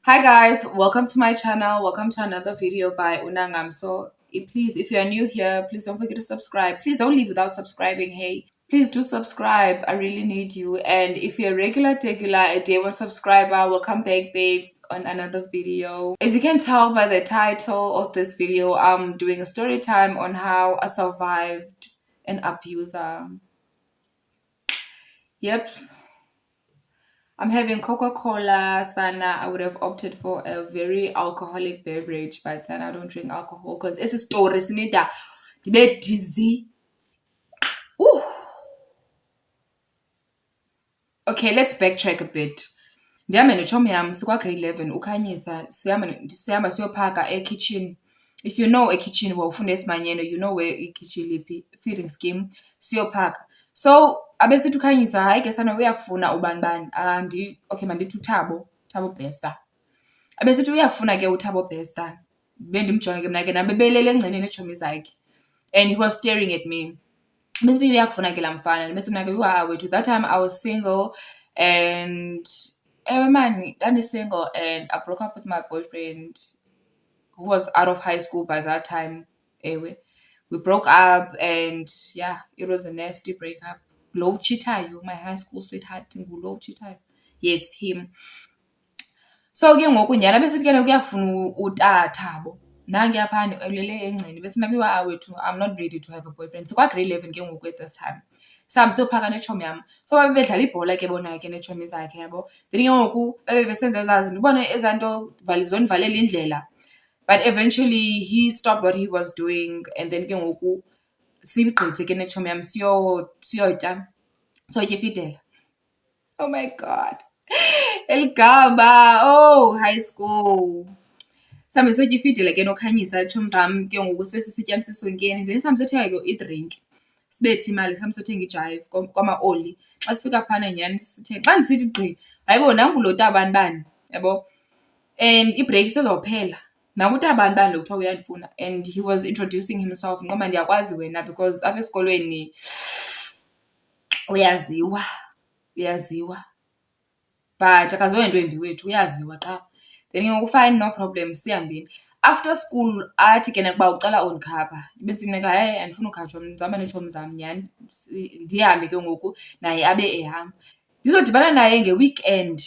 Hi guys, welcome to my channel. Welcome to another video by Unangam. So please, if you are new here, please don't forget to subscribe. Please don't leave without subscribing. Hey, please do subscribe. I really need you. And if you're a regular, a day one subscriber, welcome back, babe, on another video. As you can tell by the title of this video, I'm doing a story time on how I survived an abuser. Yep, I'm having Coca-Cola. Sana, I would have opted for a very alcoholic beverage, but Sana, I don't drink alcohol because it's a story. Sinida, dibe dizzy. Ooh. Okay, let's backtrack a bit. Ndihamba netshomi yam sikwa-grade 11 ukhanyisa sihamba siyophaka ekitchen. If you know ekitchen wawufunda esimanyene, you know where ikitchen liphi, feeding scheme, siyophaka. So abesithi ukhanyisa, hayi ke sana uyakufuna ubani bani. Okay, mandithi Thabo Bester. Abesithi uyakufuna ke uThabo Bester. Bendimjonge ke mna ke nabebelele engceneni neetshomi zakhe. And he was staring at me. Besithi uyakufuna ke laa mfana. Bese mna ke wethu. That time I was single and man, single and I broke up with my boyfriend who was out of high school by that time. Anyway, we broke up and yeah, it was a nasty breakup. Low chitayo, my high school sweetheart, low chitayo. Yes, him. So ke ngoku nyhani besithi ke kuyakufuna uThabo. Nankuya phana elele engceni bese mna wethu, I'm not ready to have a boyfriend. Sikwa-grade 11 ke ngoku at this time. Sihambe siyophaka netshomi yam. So babedlala ibhola ke bona ke netshomi zakhe yabo. Then ke ngoku besenza ezaa zinto. Ubone ezaa nto zondivalela indlela. But eventually he stopped what he was doing and then ke ngoku siyigqithe ke netshomi yam siyotya ifidela. Oh my God. Eligaba, oh, high school. Sihambe siyotya ifidela ke nokhanyisa tshomi zam ke ngoku sibe sisitya sisonkeni. Then sihambe siyothenga ke idrinki. Sibethe imali sihambe siyothenga ijive kwama-Oli. Xa sifika phana nyhani sithenge. Xa ndisithi gqi, hayibo nangu lo tabani, yabo. And ibreak sezophela. Nangu utabani lo kuthiwa uyandifuna. And he was introducing himself. Ngoba ndiyakwazi wena because apha esikolweni uyaziwa. But akazoyintombi wethu, uyaziwa qha. Then ke ngoku fine, no problem, sihambeni. After school athi ke nakuba ucela undikhapha. Bese mna ke hayi andifuni ukhatshwa, ndihamba neetshomi zam nyhani. Ndihambe ke ngoku naye abe ehamba. Ndizodibana naye nge-weekend.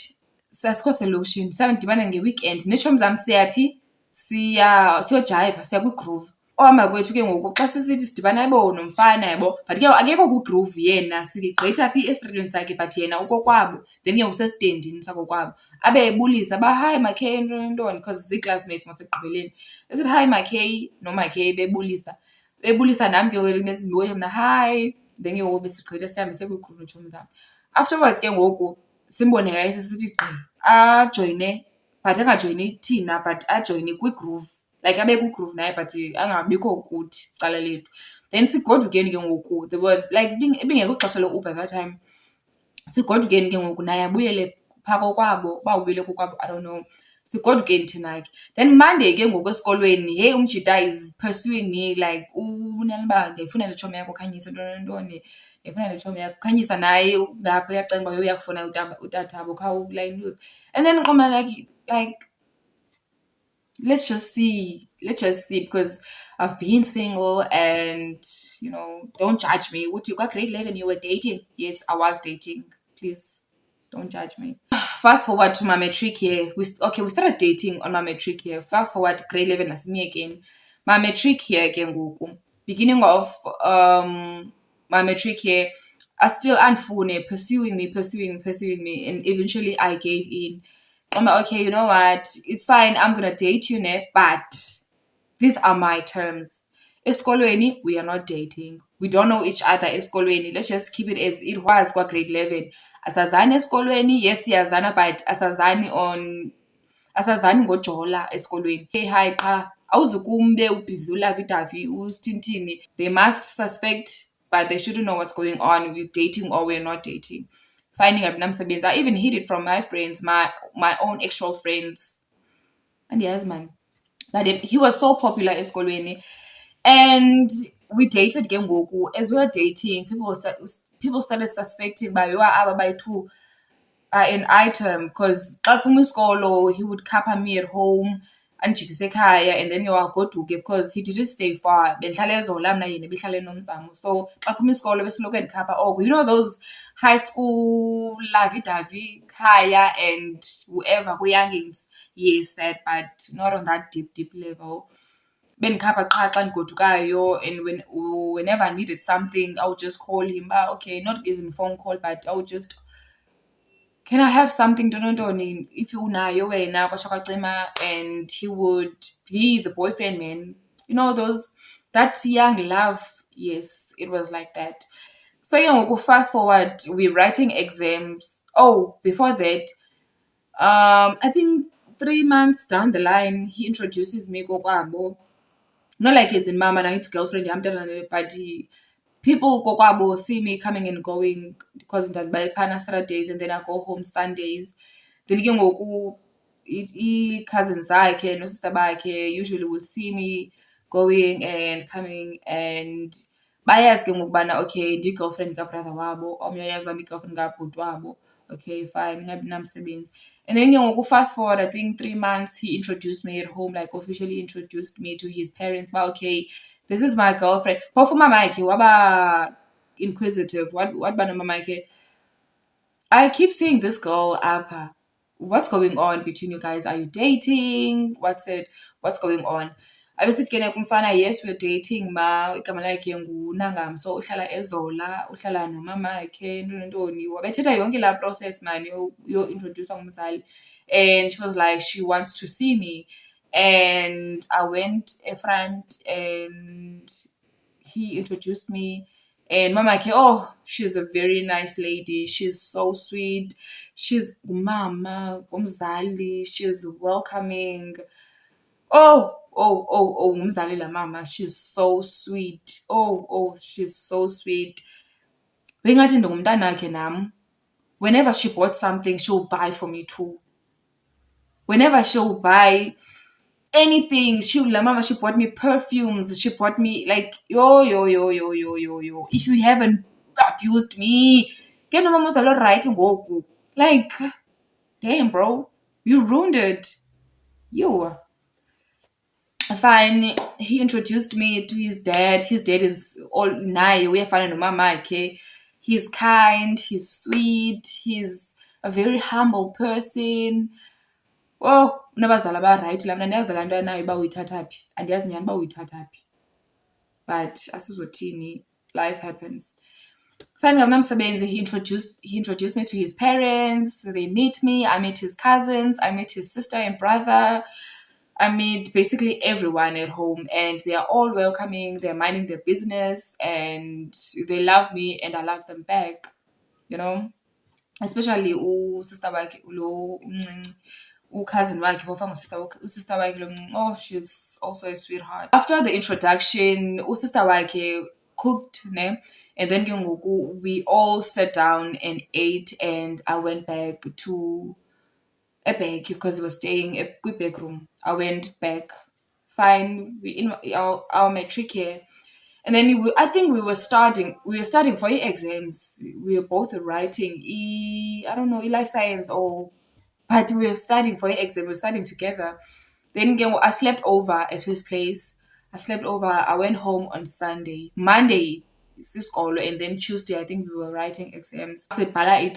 Sasikho selokishini, ndibane nge-weekend. Neetshomi zam siyaphi? Siyojayiva, siya kwigroove. Ohamba kwethu ke ngoku xa sisithi sidibana nomfana yabo, but ke akekho kwigroove yena, sigqitha phi esitratweni sakhe but yena ukokwabo. Then ke ngoku sesitendini sakokwabo. Abe ebulisa uba hayi Makhe ntoni because zii-classmates mos ekugqibeleni. Esithi hayi Makhe noMakhe bebulisa nam ke ngoku mna hayi. Then ke ngoku besigqitha sihambe siye kwigroove neetshomi zam. Afterwards ke ngoku simbone hayi sisithi gqi ajoyine, but angajoyini thina but ajoyine kwigroove. Like abe kwigroove naye but angabikho kuthi cala lethu. Then sigodukeni ke ngoku, they were like ibingekho ixesha le-Uber that time. Sigodukeni ke ngoku naye abuyele phaa kokwabo, uba ubuyele kokwabo, I don't know. Sigodukeni thina ke. Then Monday ke ngoku esikolweni, hey, umjita is pursuing me like unani uba ndiyayifuna le tshomi yakho Khanyisa ntoni. Ndiyayifuna le tshomi yakho. Khanyisa naye ngapha uyacinga uba uyakufuna utathabo khawulayinluze. And then Nqoma like let's just see because I've been single and don't judge me. Uthi kwa-grade 11 you were dating? Yes, I was dating. Please don't judge me. Fast forward to my matric year. We started dating on my matric year. Fast forward grade 11 as me again. My matric year ke ngoku. Beginning of my matric year, I still Anfune pursuing me, and eventually I gave in. I'm like, okay, you know what? It's fine. I'm gonna date you, ne? But these are my terms. Esikolweni, we are not dating. We don't know each other esikolweni. Let's just keep it as it was kwa grade 11. Asazani esikolweni, yes, siyazana, but asazani ngojola esikolweni. Hey, hi, qha. Awuzukumbe ubhizi ulavidavi usithintini. They must suspect, but they shouldn't know what's going on. We're dating or we're not dating. Finding up namsebenzi. I even hid it from my friends, my own actual friends. And yes, man. But he was so popular esikolweni. And we dated ke ngoku. As we were dating, people started suspecting by aba by two. an item because xa phuma isikolo he would khapha me at home andijikise ekhaya and then agoduke because he didn't stay far. Bendihlala eZola mna yena ebehlala eNomzamo. So xa phuma isikolo besoloko endikhapha oko. You know those high school lovey-dovey khaya and whoever kwi-youngings. Yes, that, but not on that deep level. Bendikhapha qha xa ndigodukayo and whenever I needed something, I would just call him. Okay, not even phone call, but I would just, can I have something ntoni if unayo wena kwasho kwacima, and he would be the boyfriend man. You know those, that young love. Yes, it was like that. So yeah, we'll go fast forward. We're writing exams. Oh, before that, I think 3 months down the line, he introduces me kokwabo. Not like as in mama nangit's girlfriend, but people kokwabo see me coming and going because by Saturdays and then I go home Sundays. Then ke ngoku cousins zakhe sister bakhe usually would see me going and coming, and bayazi ke ngoku bana okay ndiyi-girlfriend ka-brother wabo, omnye uyazi uba ndiyi-girlfriend kabhuti wabo. Okay, fine, ingabi namsebenzi. And then fast forward, I think 3 months, he introduced me at home, like officially introduced me to his parents. But okay, this is my girlfriend. Phofu mama yakhe waba inquisitive. What bana mama yakhe? I keep seeing this girl Appa. What's going on between you guys? Are you dating? What's it? What's going on? Abesithi ke kumfana, yes, we're dating ma, igama lakhe nguNangam, so uhlala eZola, uhlala nomama yakhe ntoni. Wabethetha yonke laa process man yo-introducwa ngumzali. And she was like, she wants to see me. And I went front and he introduced me, and mama ke, oh, she's a very nice lady, she's so sweet, she's mama umzali, she's welcoming. Oh, ngumzali la mama, she's so sweet. Oh, she's so sweet. Bengathi ndingumntanakhe nam. Whenever she bought something, she'll buy for me too. Whenever she'll buy anything, la mama, she bought me perfumes, she bought me like yo. If you haven't abused me, ke nomama uzalo right ngoku. Like, damn bro, you ruined it. You. Fine, he introduced me to his dad. His dad is all naye uyafana nomama yakhe. He's kind, he's sweet, he's a very humble person. Oh, unabazali abarayithi, la mna andiyazi laa nto anayo uba uyithatha phi, andiyazi nyhani uba uyithatha phi, but asizothini, life happens. Fine, ngamnamsebenzi, he introduced me to his parents. They meet me, I meet his cousins, I meet his sister and brother, I meet basically everyone at home, and they are all welcoming, they're minding their business, and they love me and I love them back, you know. Especially usister wakhe lo umncinci, cousin wakhe bofa usister wakhe lo mncinci. Oh, she's also a sweetheart. After the introduction, usister wakhe cooked, ne, and then ke ngoku we all sat down and ate, and I went back to Ebek because he was staying at back room. I went back. Fine, we in our matric here. And then I think we were starting for exams. We were both writing I don't know, life science, or but we were studying for exam. We were studying together. Then again, I slept over at his place. I slept over. I went home on Sunday. Monday, siskolo, and then Tuesday, I think we were writing exams. Sibhala a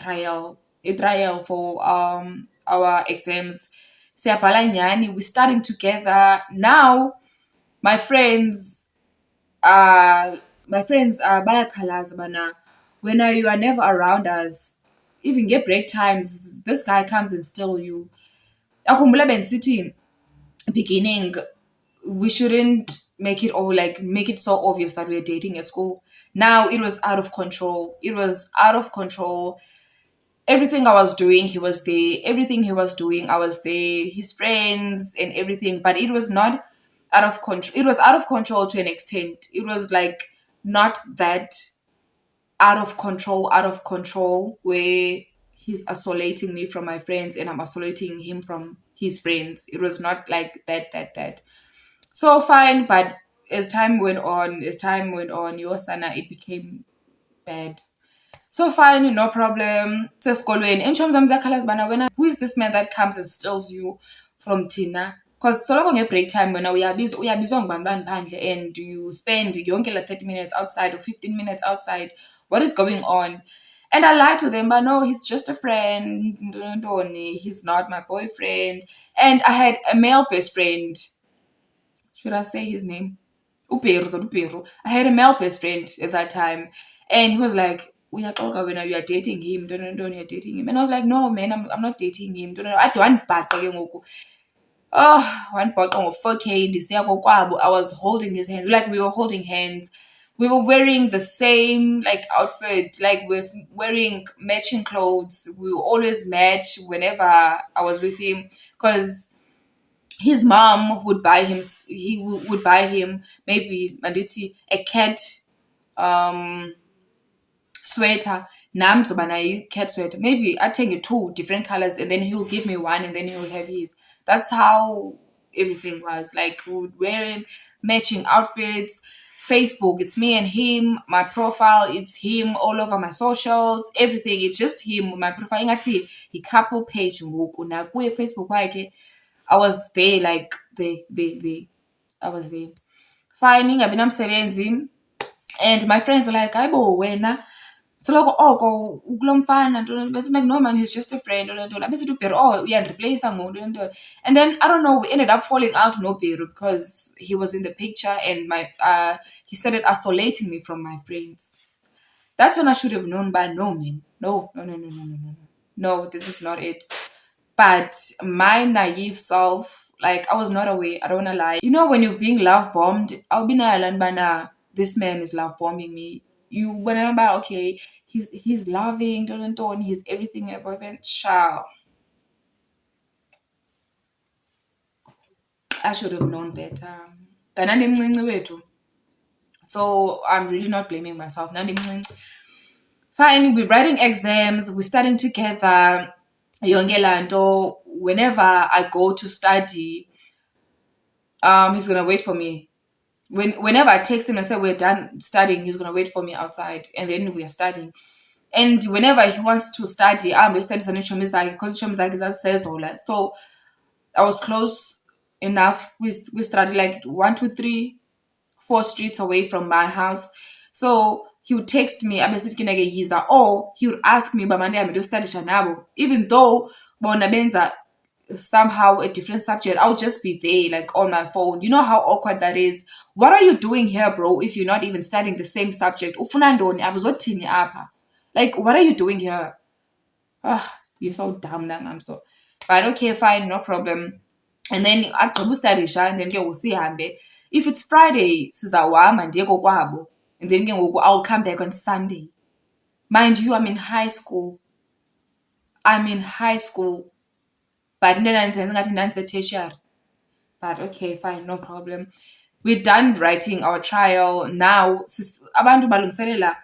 trial for our exams. Siyabhala nyani. We're studying together now. My friends bayakhalaza bana when you are never around us, even get break times, this guy comes and steal you. Akhumbula bendisithi beginning, we shouldn't make it so obvious that we're dating at school. Now it was out of control. Everything I was doing, he was there. Everything he was doing, I was there. His friends and everything. But it was not out of control. It was out of control to an extent. It was like not that out of control, where he's isolating me from my friends and I'm isolating him from his friends. It was not like that. So fine, but as time went on, Yosana, it became bad. So fine, no problem. Sesikolweni. Iintshomi zam ziyakhalaza ubana wena, who is this man that comes and steals you from thina? Because soloko nge-break time wena uyabizwa ngubani bani phandle and you spend yonke la 30 minutes outside or 15 minutes outside. What is going on? And I lied to them, but no, he's just a friend. Ntoni, he's not my boyfriend. And I had a male best friend. Should I say his name? Uperu. I had a male best friend at that time. And he was like, uyaxoka wena, you are dating him. You're dating him. And I was like, no, man, I'm not dating him. Athi wandibhaqa ke ngoku. Oh, wandibhaqa ngo-4K ndisiya kokwabo. I was holding his hand. Like, we were holding hands. We were wearing the same like outfit, like we were wearing matching clothes. We would always match whenever I was with him, because his mom would buy him. Would buy him maybe manditi a cat um sweater. Nam zoba nayo cat sweater. Maybe I take it two different colors, and then he'll give me one, and then he'll have his. That's how everything was. Like, we would wear matching outfits. Facebook, it's me and him. My profile, it's him all over my socials. Everything, it's just him. My profile, ingathi he couple page ngoku. Nakuye Facebook wakhe, I was there, like they. I was there. Fine, ingabi namsebenzi. And my friends were like, "Ayibo wena, soloko oko ukulo mfana ntoni." Bese like, "No man, he's just a friend." Bese uBhero, "Oh, uyandireplace ngoku." And then I don't know, we ended up falling out no Bhero, because he was in the picture, and my he started isolating me from my friends. That's when I should have known, but no, man. No. No, this is not it. But my naive self, like, I was not aware. I don't wanna lie. You know, when you're being love bombed, I'll be bana, this man is love bombing me. You remember, okay, he's loving, don't, he's everything in a boyfriend. Ciao. I should have known better. Ndandimncinci wethu. So I'm really not blaming myself. Ndandimncinci. Fine, we're writing exams, we're studying together. Yonke laa nto, whenever I go to study, he's gonna wait for me. Whenever I text him and say we're done studying, he's gonna wait for me outside, and then we are studying. And whenever he wants to study, I'm studying some Shomizaki, because Shomizaki says all that. So I was close enough. We studied like 1, 2, 3, 4 streets away from my house. So he would text me, or he would ask me, even though bona benza somehow a different subject, I'll just be there, like, on my phone. You know how awkward that is. What are you doing here, bro, if you're not even studying the same subject? Ufuna ntoni apha? Uzothini apha? Like, what are you doing here? You're so dumb, Nang. I'm so. But okay, fine, no problem. And then agqiba ustadisha, and then ke ngoku sihambe. If it's Friday, sizawuhamba ndiye kokwabo. And then ke ngoku I'll come back on Sunday. Mind you, I'm in high school. But tertiary. But okay, fine, no problem. We're done writing our trial. Now, abantu balungiselela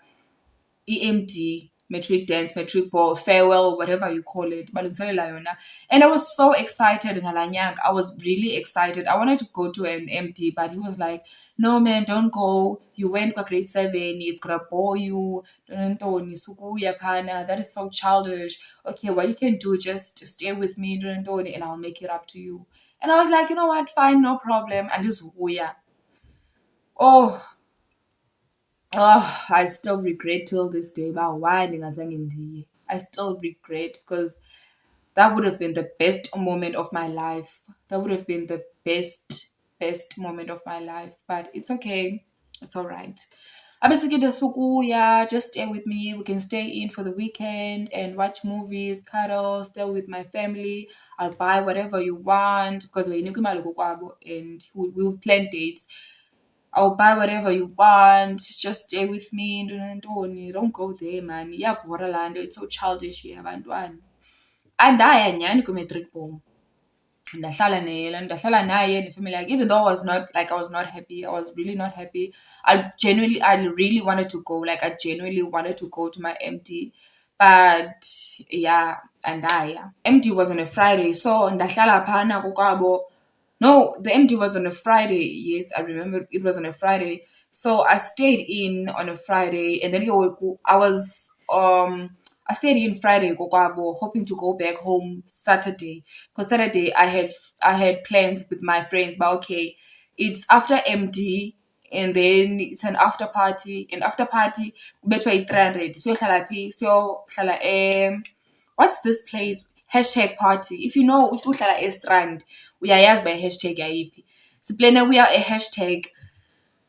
EMD, metric dance, metric ball, farewell, whatever you call it. Balungiselela yona. And I was so excited. I was really excited. I wanted to go to an MD, but he was like, "No, man, don't go. You went for grade 7. It's gonna bore you. That is so childish. Okay, what you can do, just stay with me, and I'll make it up to you." And I was like, you know what? Fine, no problem. And this Huya. Oh, I still regret till this day about why ndingazange ndiye. I still regret, because that would have been the best moment of my life. That would have been the best moment of my life. But it's okay. It's all right. Abesikide sukuya, just stay with me. We can stay in for the weekend and watch movies, cuddle, stay with my family. I'll buy whatever you want, because we're and we'll plan dates. I'll buy whatever you want. Just stay with me. Don't go there, man. It's so childish here, abantwana. Andaya nyhani kwi-matric bomb. Ndahlala naye nefamily yakhe, even though I was not happy. I was really not happy. I really wanted to go. Like, I genuinely wanted to go to my MD. But yeah, andaya. MD was on a Friday, so ndahlala phana kokwabo. No, the MD was on a Friday. Yes, I remember it was on a Friday. So I stayed in on a Friday, and then I was I stayed in Friday kokwabo, hoping to go back home Saturday. Because Saturday I had plans with my friends, but okay, it's after MD and then it's an after party. And after party, betway 300. So what's this place? Hashtag party. If you know, if you hlala eStrand, uyayazi by hashtag yayiphi. Siplane we are a hashtag.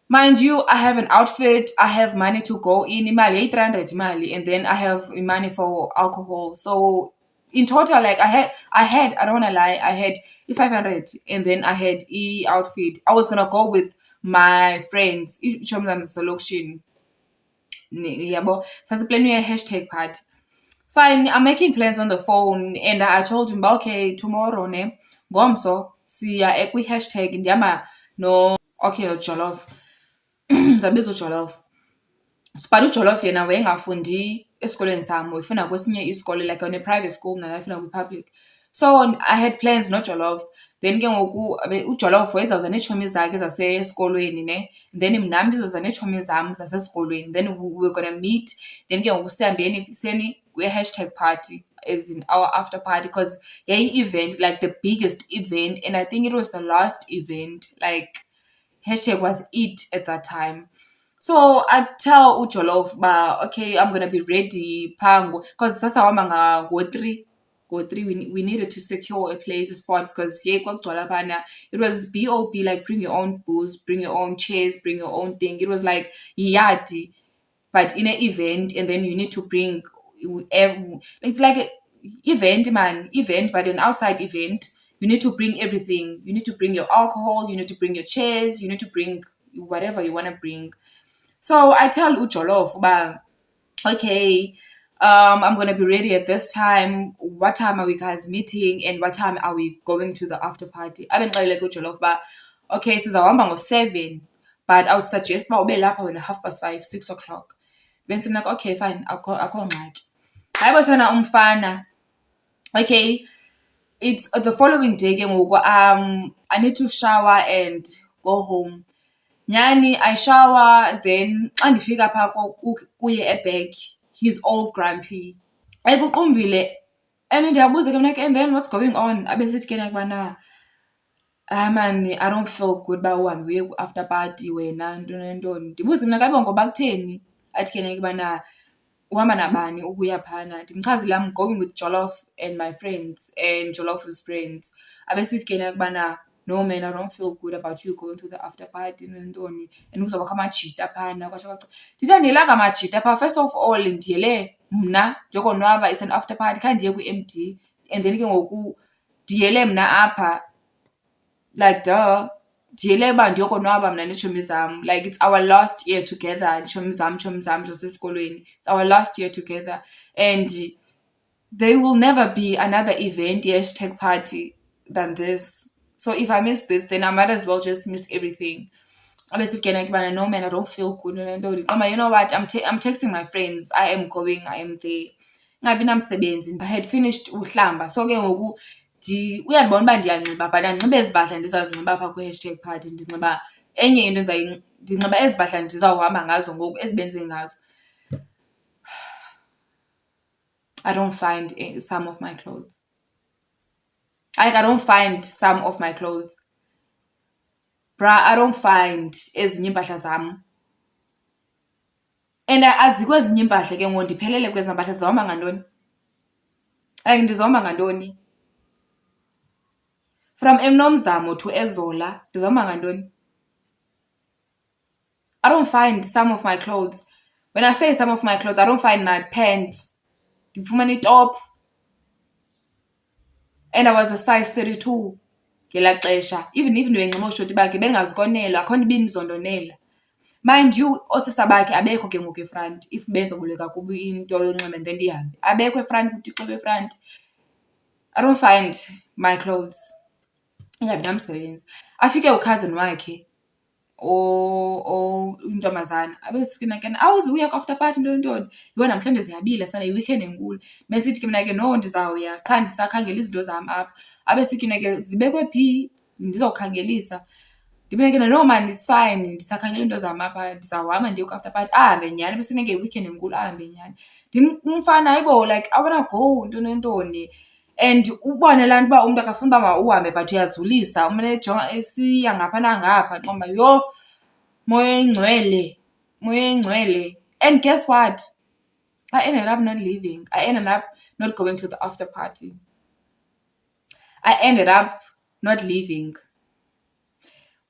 Mind you, I have an outfit, I have money to go in, imali 300 imali, and then I have money for alcohol. So in total, like I don't wanna lie, I had 500 and then I had outfit. I was gonna go with my friends. Ichomzam selection. Yabo. Sasiplan hashtag part. Fine, I'm making plans on the phone and I told him, okay, tomorrow ne, gomso, siya ekwi hashtag ndiyama no, okay, jollof. Zabiza ujolof. But ujolof yena wayengafundi esikolweni sami, wayefuna kwesinye isikole, like on a private school, mna ndafuna kwi-public. So I had plans nojolof. Then ke ngoku ujolof wayezawuza neetshomi zakhe zasesikolweni ne. Then mna ndizoza neetshomi zam zasesikolweni. Then we were gonna meet. Then ke ngoku sihambeni ekuseni kwi-hashtag party, as in our after party, because yayi-event, like the biggest event, and I think it was the last event, like hashtag was it at that time. So I tell Ujolof, okay, I'm gonna be ready, pango, because that's how I'm go three. We needed to secure a place, a spot, because it was BOP, like bring your own booze, bring your own chairs, bring your own thing. It was like yadi, but in an event, and then you need to bring. It's like an event, but an outside event. You need to bring everything. You need to bring your alcohol. You need to bring your chairs. You need to bring whatever you want to bring. So I tell Ujolof, okay, I'm gonna be ready at this time. What time are we guys meeting, and what time are we going to the after party? I've been like Ujolof, okay, sizawuhamba ngo-7, but I would suggest ube lapha wena 5:30, 6 o'clock. Then I'm like, okay, fine, akho ngxaki. Hayibo sana umfana. Okay, it's the following day ke ngoku, I need to shower and go home. Nyani, I shower, then xa ndifika phaa kuye eback, he's all grumpy. Ekuqumbile, and ndiyabuza ke mna ke, and then what's going on? Abesithi ke nakubana, man, I don't feel good uba uhambe uye after party wena, ntoni nantoni. Ndibuze mna kabe ngoba kutheni? Athi ke nakubana uhamba nabani ukuya phana. Ndimchazile I'm going with Jollof and my friends and Jollof's friends. Abesithi ke nakubana, no man, I don't feel good about you going to the after party nantoni, and kuzawubakho amajita phana. Ndithi andiyelanga amajita phaa. First of all, ndiyele mna ndiyokonwaba, it's an after party, khange ndiye kwi-MD, and then ke ngoku ndiyele mna apha, like duh, ndiyele uba ndiyokonwaba mna neetshomi zam. Like it's our last year together, tshomi zam zasesikolweni. It's our last year together, and there will never be another event, hashtag party, than this. So if I miss this, then I might as well just miss everything. Obviously, no man, I don't feel good. You know what? I'm texting my friends. I am going. I am there. I had finished uhlamba. So ke ngoku uyandibona uba ndiyanxiba, but andinxiba ezi mpahla ndizazinxiba apha kwi-hashtag party. Ndinxiba enye into ndinxiba ezi mpahla ndizawuhamba ngazo ngoku, ezibenze ngazo. I don't find some of my clothes. Like, I don't find some of my clothes. Bruh, I don't find ezinye iimpahla zam. And azikho ezinye iimpahla ke ngoku ndiphelele kwezi mpahla, zihamba ngantoni? Like, ndizihamba ngantoni? From eMnomzamo to eZola, ndizihamba ngantoni? I don't find some of my clothes. When I say some of my clothes, I don't find my pants. Ndifumana itop. And I was a size 32 ngelaa xesha. Even ndibenxiba ooshoti bakhe bengazikonela, akho nto ibindizondonela. Mind you, oosista bakhe abekho ke ngoku efront, if benzoboleka kubo into yonxiba and then ndihambe. Abekho efront, kutixo efront. I don't find my clothes. Ingabi namsebenzi. Afike ukhazini wakhe intombazana abesikina ke, awuzuya ku-after party ntoni. Yho, namhlanje ziyabila sana, yi-weekend enkulu. Besithi ke mna ke, no, ndizawuya qha ndisakhangela izinto zam apha. Abesikina ke, zibekwe phi? Ndizawukhangelisa. Ndibe no man it's fine, ndisakhangela into zam apha, ndizawuhamba ndiye ku-after party. Ahambe nyhani besineke yi-weekend enkulu, ahambe nyhani. Umfana hayibo like I wanna go ntoni nentoni. And ubone laa nto uba umntu akafuni uba mawuhambe but uyazulisa, umane ejonga esiya ngapha nangapha nqomba yho, moya ingcwele, moya ingcwele. And guess what? I ended up not leaving. I ended up not going to the after party. I ended up not leaving.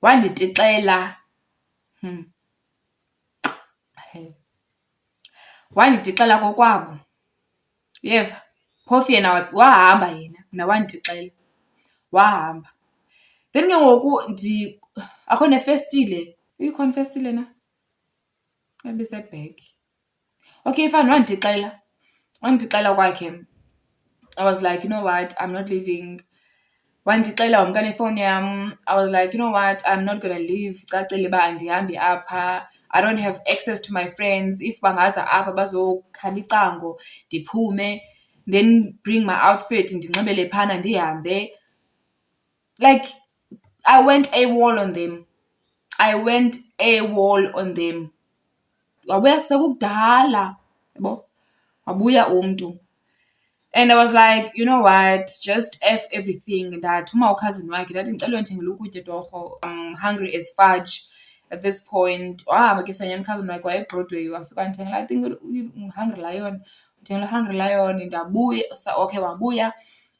Wanditixela. Wanditixela kokwabo. Uyeva? Phofu yena wahamba yena, mna wanditixela. Wahamba. Then ke ngoku akho nefestile. Ikhona ifestile na? Maybe sebhek. Okay, fine, wanditixela. Wanditixela kwakhe. I was like, you know what? I'm not leaving. Wandixela wamkane ifowuni yam. I was like, you know what? I'm not gonna leave. Cacile uba andihambi apha. I don't have access to my friends. If bangaza apha bazokhaba icango, ndiphume, then bring my outfit, ndinxibele phana ndihambe. Like, I went AWOL on them. I went AWOL on them. Wabuya sekukudala, yabo? Wabuya umntu. And I was like, you know what, just F everything. Ndathuma cousin wakhe ndathi ndicela undithengela ukutya torho. I'm hungry as fudge at this point. Wahamba ke sanyana cousin wakhe wayeBroadway, wafika ndithengela, I think Hungry Lion. Ndithengela Hungry Lion, ndabuya. Okay, wabuya.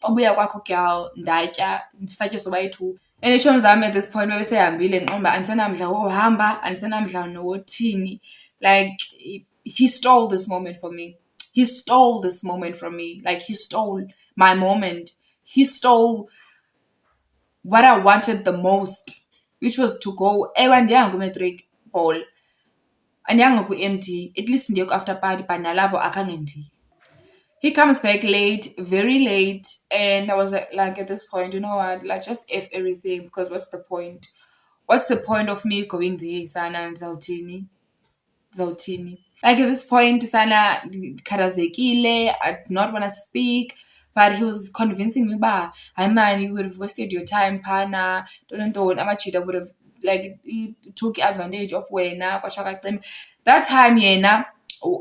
Obuya kwakho girl, ndatya, ndisatye sobayi-2. And itshomi zam at this point babesehambile nqomba andisenamdla wohamba, andisenamdla nowothini. Like, he stole this moment from me. He stole this moment from me. Like, he stole my moment. He stole what I wanted the most, which was to go. Ewa ndiyanga ku-matric ball. Andiyanga ku-MT. At least ndiye ku-after party, but nalabo akhange ndiye. He comes back late, very late. And I was like, at this point, you know what? Like, just F everything, because what's the point? What's the point of me going there, sana, ndizawuthini? Like, at this point, sana, kharazekile, I did not want to speak, but he was convincing me, hi man, you would have wasted your time, pana, don't, amachita would have, like, he took advantage of wena, kwashaka. That time, yena,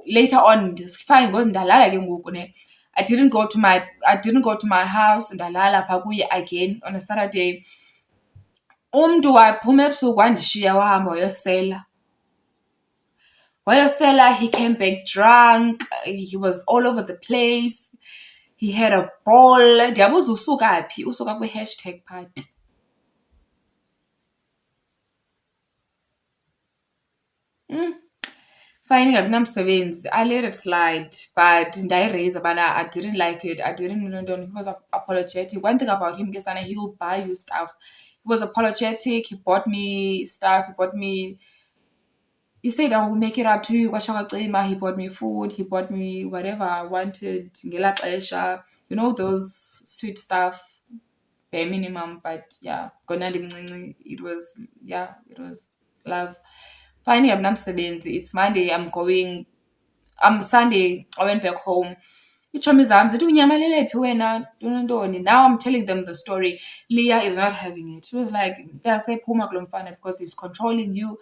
later on, fine, goes ndalala ke ngoku ne. I didn't go to my house, ndalala phaa kuye again on a Saturday. Umntu waphuma ebusuku wandishiya wahamba wayosela. He came back drunk. He was all over the place. He had a ball. Ndiyabuza usuka phi? Usuka kwi-hashtag party. Fine, ngamsebenzi. I let it slide, but ndayiraise abana I didn't like it. I didn't know. He was apologetic. One thing about him, Kesana, he will buy you stuff. He was apologetic. He bought me stuff. He said, I will make it up to you. He bought me food. He bought me whatever I wanted. You know, those sweet stuff, bare minimum. But yeah, it was love. Finally, I'm not it's Monday. Sunday. I went back home. Now I'm telling them the story. Leah is not having it. She was like, because he's controlling you.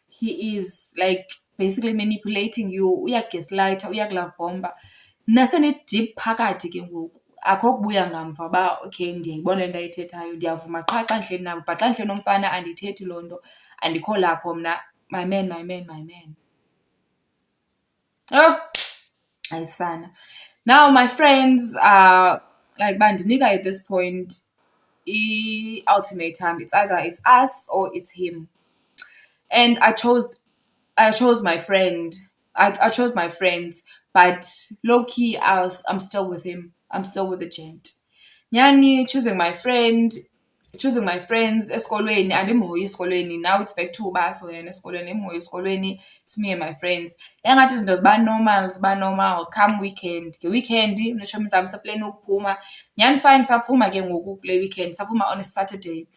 He is like basically manipulating you. Uyagaslighter, uyaglove bomber. Nasene deep phakathi ke ngoku. Akho kubuya ngamva ba okay ndiyayibona le nto ayithethayo, ndiyavuma qha xa ndihleli nabo, but xa ndihleli nomfana andithethi loo nto, andikho lapho mna. My man. Oh, ayisana. Now my friends are like bandinika at this point ultimatum. It's either it's us or it's him. And I chose my friend. I chose my friends, but low key I'm still with him. I'm still with the gent. Nyani, choosing my friends esikolweni, andimhoyi esikolweni. Now it's back to uba so yena esikolweni, emhoyi esikolweni, it's me and my friends. Yangathi izinto ziba normal. Come weekend, ngeweekend neshomi zam saplane ukuphuma. Nyani fine, saphuma ke ngoku kule weekend, saphuma on a Saturday.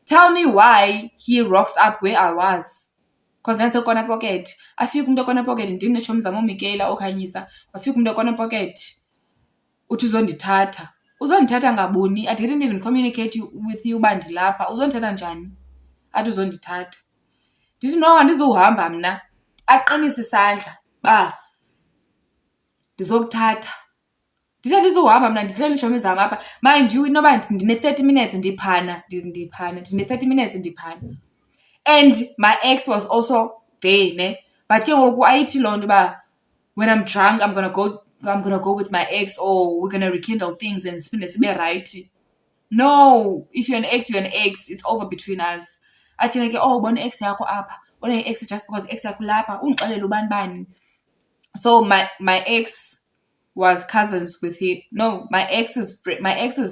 Tell me why he rocks up where I was. Because nanse kona pocket. Afika umuntu ekona pocket, ndim neshomi zam uMikela okhanyisa. Afika umuntu ekona pocket. Uthi uzondithatha ngabuni? I didn't even communicate with you uba ndilapha. Uzondithatha njani? athi uzondithatha. Ndithi no, andizuhamba mna. Aqinise isandla uba ndizokuthatha. Ndithi andizuhamba mna, ndihleli neetshomi zam apha. Mind you, inoba ndine-30 minutes ndiphana, ndine-30 minutes ndiphana. And my ex was also there, ne? But ke ngoku ayithi loo nto uba when I'm drunk, I'm gonna go with my ex, or we're gonna rekindle things and siphinde sibe rayithi. No, if you're an ex, you're an ex. It's over between us. Athina ke, oh, ubona i-ex yakho apha. Ubona i-ex just because i-ex yakho lapha. Undixelele ubani bani. So my ex was cousins with him. No, my ex's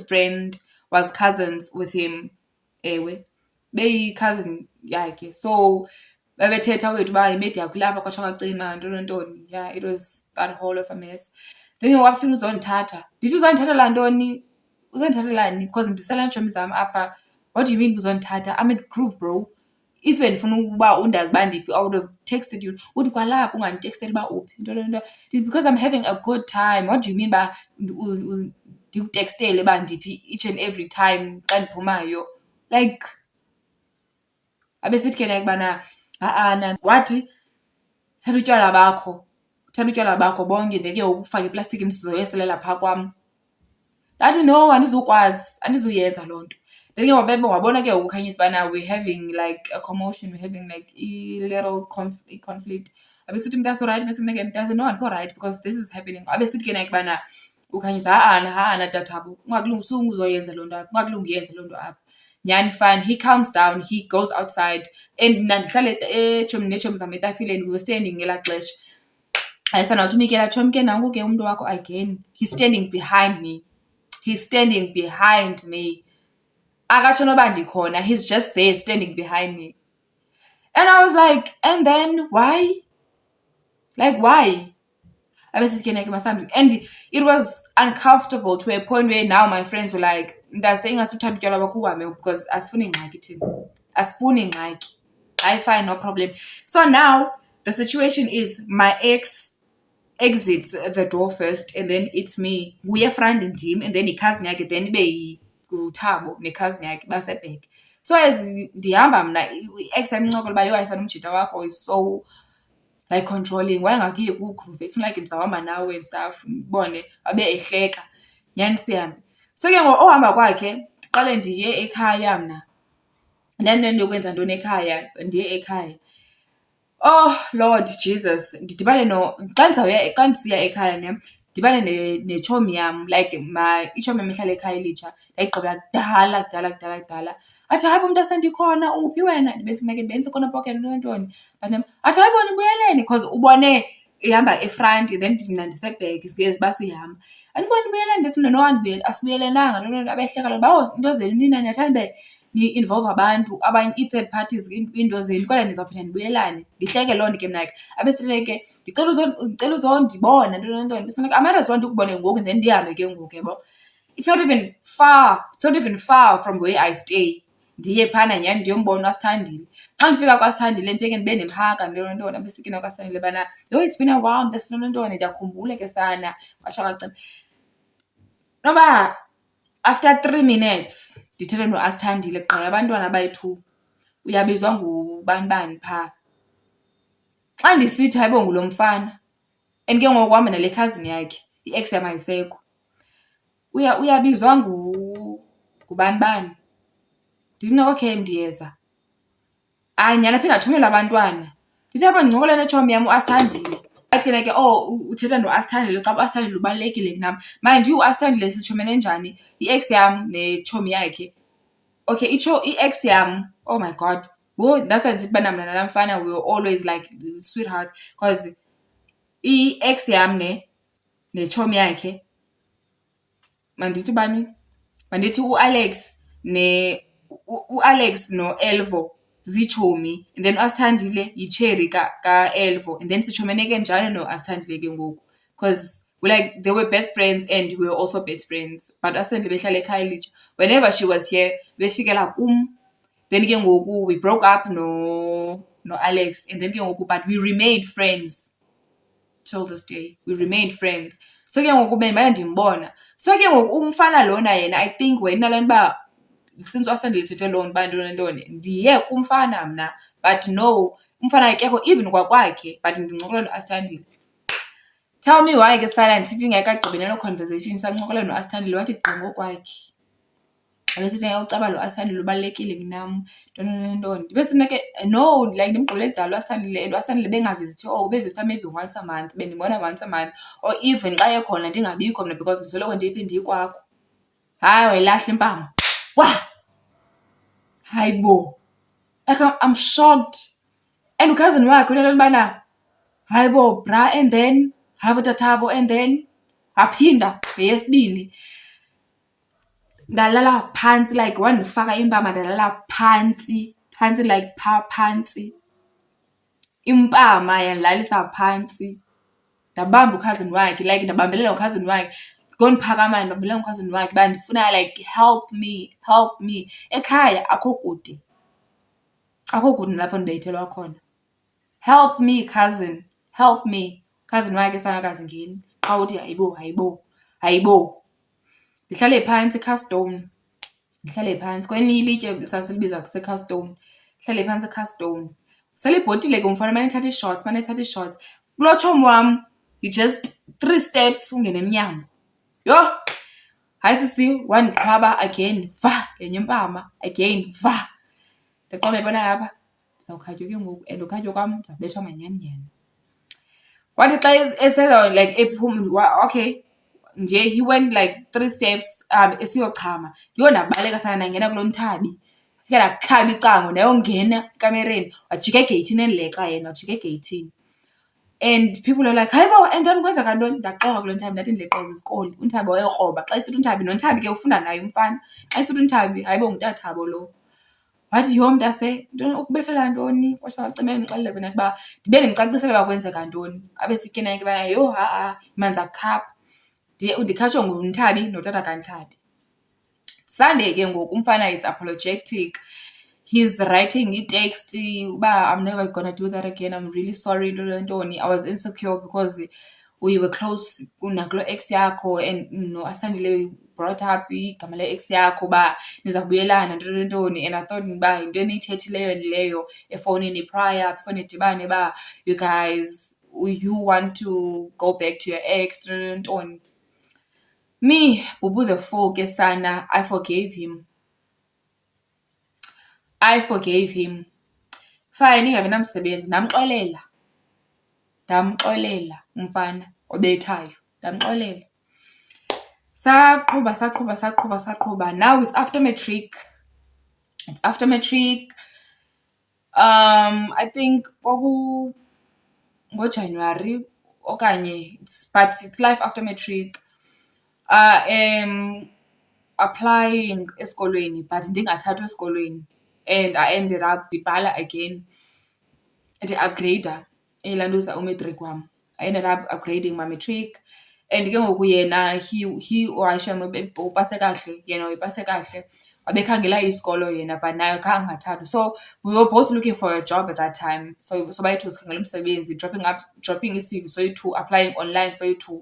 friend was cousins with him. Ewe. Beyi-cousin yakhe. So babethetha wethu uba imedi yakho lapha kwatsho kwacima ntoni. Yeah, it was that whole of a mess. Then wabuthini uzondithatha. Ndithi uzondithathela ntoni? Uzondithathelani? Because ndisela neetshomi zam apha. What do you mean uzondithatha? I'm at Groove, bro. If bendifuna ukuba undazi uba ndiphi, I would have texted you. Uthi kwalapha unganditexteli uba uphi. Nto. Because I'm having a good time. What do you mean uba ndikutextele uba ndiphi each and every time xa ndiphumayo? Like, abesithi ke naye ukubana wathi thatha utywala bakho bonke then ke ukufaka iplastikini sizoyeselela phaa kwam. Ndathi no, andizuyenza loo nto. Then ke wabona ke ukukhanyisa ubana we're having like a commotion, we're having like a little conflict. Abesithi mntazi right, mntazi no, andikho right because this is happening. Abesithi ke naye ukubana ukhanyisa tathabo, ungakulungi uzoyenza loo nto apha, ungakulungi uyenze loo nto apha. Nyhani fine, he calms down, he goes outside. And mna ndihlale neetshomi zam etafileni, we were standing ngelaa xesha. Ayisanawuthi umikela tshomi ke nanku ke umntu wakho again. He's standing behind me. Akatsho noba ndikhona, he's just there standing behind me. And I was like, and then why? Like, why? And it was uncomfortable to a point where now my friends were like, because asifuni ngxaki. I find no problem. So now the situation is my ex exits the door first, and then it's me. Nguye friend in team, and then cousin yakhe, then be uThabo ne-cousin yakhe basebheke. So as ndihamba mna, i-ex yamncokola uba yho ayisana umjita wakho is so like controlling. Wayengakuye ku-groove. It's like ndizawuhamba nawe and stuff. Mbone abe ehleka. Nyhani sihambe. So ke ngoku ohamba kwakhe ndiqale ndiye ekhaya mna. Ndiyokwenza ntoni ekhaya? Ndiye ekhaya. Oh Lord Jesus, ndidibane xa ndisiya ekhaya ndidibane netshomi yam, like itshomi yam ehlala ekhaya elitsha, ndayigqibela kudala. Athi hayi bo mntasendi ndikhona, uphi wena? Bendisekhona epocket ntoni. But athi hayi bo nibuyeleni because ubone ihamba efranti then mna ndisebhek siba sihamba. Andiboni nibuyeleni? Ndithi no, asibuyelelanga. Abehleka loo nto, into zenu nina niyathanda ube ni-involve abantu abanye i-third parties kwiinto zenu kodwa ndizawuphinda ndibuyelane. Ndihleke loo nto ke mna ke. Abesithi ke ndicela uzondibona ntoni. Besithi I might as well ndikubone ngoku then ndihambe ke ngoku yabo. It's not even far from where I stay. Ndiye phana nyhani ndiyombona uSithandile. Xa ndifika kwaSithandile ndifike ndibe ndimhaka ntoni. Abesithi na kwaSithandile bana, yo, it's been a while ntoni, ndiyakhumbula ke sana. Kwatsho kwacima. Noba after 3 minutes ndithetha noAsithandile gqaya abantwana bayi-2 uyabizwa ngubani phaa. Xa ndisithi hayi bo ngulo mfana and ke ngoku uhamba nale cousin yakhe, i-ex yam ayisekho, uyabizwa ngubani. Ndithi mna okay ndiyeza. Hayi nyhani aphinde athumele abantwana. Ndithi apho ndincokola netshomi yam uAsithandile. Athi ke uthetha noAsithandile xa uAsithandile ubalulekile kunam. Mind you, uAsithandile sitshomene njani? I-ex yam netshomi yakhe. Okay, i-ex yam, oh my God. Whoa, that's why ndisithi ubana mna nalaa mfana we were always like sweethearts because i-ex yam netshomi yakhe, mandithi ubani? Mandithi uAlex noElvo ziitshomi and then uAsithandile yicherry kaElvo and then sitshomene ke njalo noAsithandile ke ngoku because they were best friends and we were also best friends. But uAsithandile behlala ekhaya elitsha. Whenever she was here, befikela kum. Then ke ngoku we broke up no-Alex and then ke ngoku but we remained friends till this day. We remained friends. So ke ngoku bendimana ndimbona. So ke ngoku umfana lona yena I think wena le nto uba since uAsandile ethethe loo nto uba ntoni ndiye kumfana mna, but no, umfana akekho even kwakwakhe, but ndincokola noAsandile. Tell me why ke sifana ndisithi ngekagqibene loo conversation sancokola noAsandile wathi gqi ngokwakhe. Abesithi ngekucaba lo Asandile ubalulekile kunam ntoni. Ndibe sina ke no, like ndimgqibele kudala uAsandile and uAsandile bengavizithi ubevizitha maybe once a month, bendibona once a month, or even xa ekhona ndingabikho mna because ndisoloko ndiphi ndiyikwakho. Hayi wayilahla impama. Wah! Hayibo. Like I'm shocked. And ucousin wakhe unento yobana hayibo bra, and then hayibo tathabo, and then aphinda ngeyesibini. Ndalala phantsi, like wandifaka impama ndalala phantsi like phantsi. Impama yandilalisa phantsi. Ndabamba ucousin wakhe, like ndabambelela ucousin wakhe. Ngondiphakamana ndibambelela ucousin wakhe uba ndifuna like help me. Ekhaya akho kude nalapho ndibeyithelwa khona. Help me cousin, help me. Cousin wakhe sanakazi ngeni qha uthi hayibo. Ndihlale phantsi eCastone. Kwelinye ilitye sasilibiza kuseCastone. Ndihlale phantsi eCastone. Selibhotile ke umfana mane ethatha ii-shots. Kuloo tshomi wam, you just 3 steps ungene emnyango. Yho! Hayi sisi, wandiqhwaba again, ngenye impama, again, Ndaqonda uyabona apha ndizawukhatywa ke ngoku, and ukhatywa kwam ndizawubethwa manyani. Wathi xa esenza like ephuma, okay, nje he went like 3 steps esiyochama. Yho, ndabaleka sana ndangena kulo mthabi. Fika ndakhaba icango ndayongena ekamereni, wajika egeyithini endileqa yena, wajika egeyithini. And people are like, hayibo, and then kwenzeka ntoni? Ndaxoka kulo nthabi ndathi ndileqwa zisikoli. Unthabi wayekroba. Xa isithi unthabi, nonthabi ke ufunda naye umfana. Xa isithi unthabi, hayibo ngutathabo lo. Wathi yho mntase, ukubethelwa ntoni? Kwasho wacimela ndixelele kona ukuba ndibe ndimcacisela uba kwenzeka ntoni. Abe sitye naye ke ubana yho imanzi akukhapha. Ndikhatshwa nguNthabi notata kaNthabi. Sunday ke ngoku umfana is apologetic. He's writing i-text uba I'm never gonna do that again, I'm really sorry ntoni. I was insecure because we were close nakulo ex yakho, and noAsandile brought up igama le-ex yakho uba niza kubuyelana ntoni. And I thought uba yinto eniyithethileyo leyo efowunini prior before nidibane uba you guys, you want to go back to your ex ntoni. Me, Bubu the fool ke sana, I forgave him. Fine, ingabi namsebenzi. Ndamxolela umfana obethayo. Ndamxolela. Saqhuba. Now it's after matric. I think ngoJanuary okanye, but it's life after matric. Applying esikolweni but ndingathathwa esikolweni, and I ended up ndibhala again ndi-upgrade elantuza umatric wam. I ended up upgrading my matric, and ke ngoku yena he upase kahle, yena wayepase kahle, wabekhangela isikolo yena but naye khange angathathwa. So we were both looking for a job at that time. So bayithu sikhangela umsebenzi, dropping i-CV soyi-2, applying online soyi-2,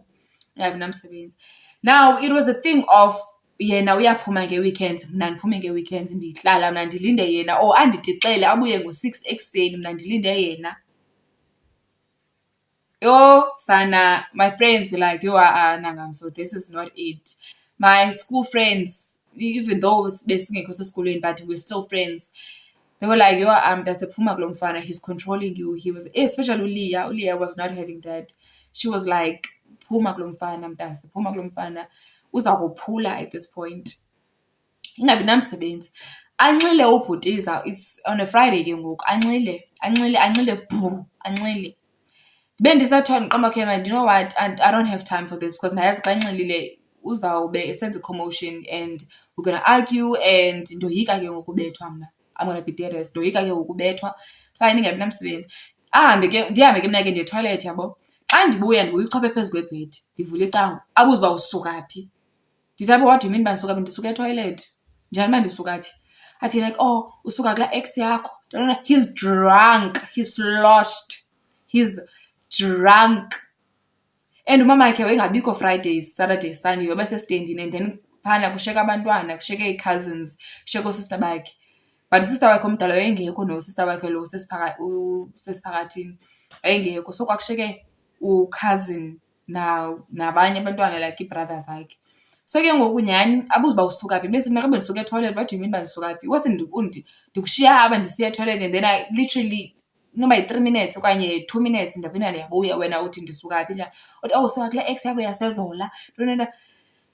ingabi namsebenzi. Now it was a thing of yena uyaphuma ngee-weekends, mna ndiphume ngee-weekends, ndihlala mna ndilinde yena, or andidixele abuye ngo-6 ekuseni mna ndilinde yena. Yo sana, my friends were like, yo nangam, so this is not it. My school friends, even though besingekho sesikolweni but we're still friends, they were like, yo mntasephuma kulo mfana, he's controlling you. He was, especially Ulia was not having that. She was like, phuma kulo mfana mntase, phuma kulo mfana, uza kuphula at this point, ingabi namsebenzi. Anxile ubhutiza, it's on a Friday ke ngoku, anxile bhu, anxile. Bendisathiwa ndiqamba, okay man, you know what, and I don't have time for this, because ndayazi xa nxilile uzawube esenza commotion and we're gonna argue, and ndoyika ke ngokubethwa mna. I'm gonna be dead as, ndoyika ke ngokubethwa. Fine, ingabi namsebenzi. Ndihambe ke mna ke ndiye-toilet yabo. Xa ndibuya ichophe phezu kwebhedi, ndivula icango, abuze uba usuka phi. Ndithi apho, what do you mean uba ndisuka phi? Ndisuka etoilet. Njani uba ndisuka phi? Athi like, oh usuka kulaa ex yakho. He's drunk, he's sloshed, he's drunk. And umama yakhe wayengabikho Fridays, Saturdays, Sunday, wabesestendini, and then phana kushiyeka abantwana, kushiyeke ii-cousins, kushiyeke oosista bakhe. But usista wakhe omdala wayengekho nosista wakhe lo usesiphakathini wayengekho. So kwakushiyeke u-cousin nabanye abantwana like ii-brothers zakhe. So ke ngoku nyhani abuze uba usuka phi. Bese mna xa bendisuka etoilet, what do you mean uba ndisuka phi? Iwase ndikushiya apha ndisiya etoilet and then I literally noba yi-3 minutes okanye 2 minutes ndaphinda ndiyabuya, wena uthi ndisuka phi njani. Uthi oh suka kule ex yakho yaseZola.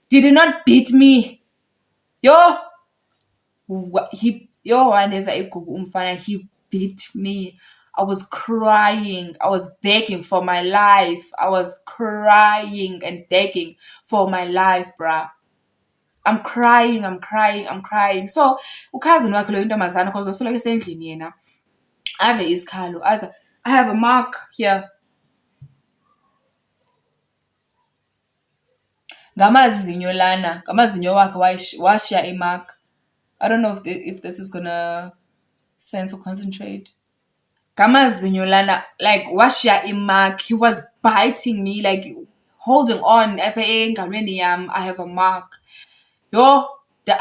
Did he not beat me? Yho! Wandenza igqubu umfana. He beat me. I was crying. I was begging for my life. I was crying and begging for my life, bruh. I'm crying. So ukhazini wakhe lo intombazana, because wasoloko esendlini yena, ave isikhalo aza, I have a mark here. Ngamazinyo lana, ngamazinyo wakhe washiya imark. I don't know if this is gonna sense or concentrate. Ngamazinyo lana, like washiya imark. He was biting me, like holding on apha engalweni yam. I have a mark. Yo,